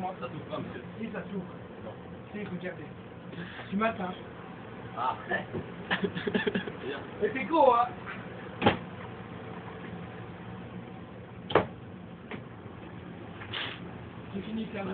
moi. Ça s'ouvre pas, monsieur. Si, ça s'ouvre. Non. Si, regardez. Du matin. Ah. Bien. Et c'est gros, hein. C'est fini, Carlos.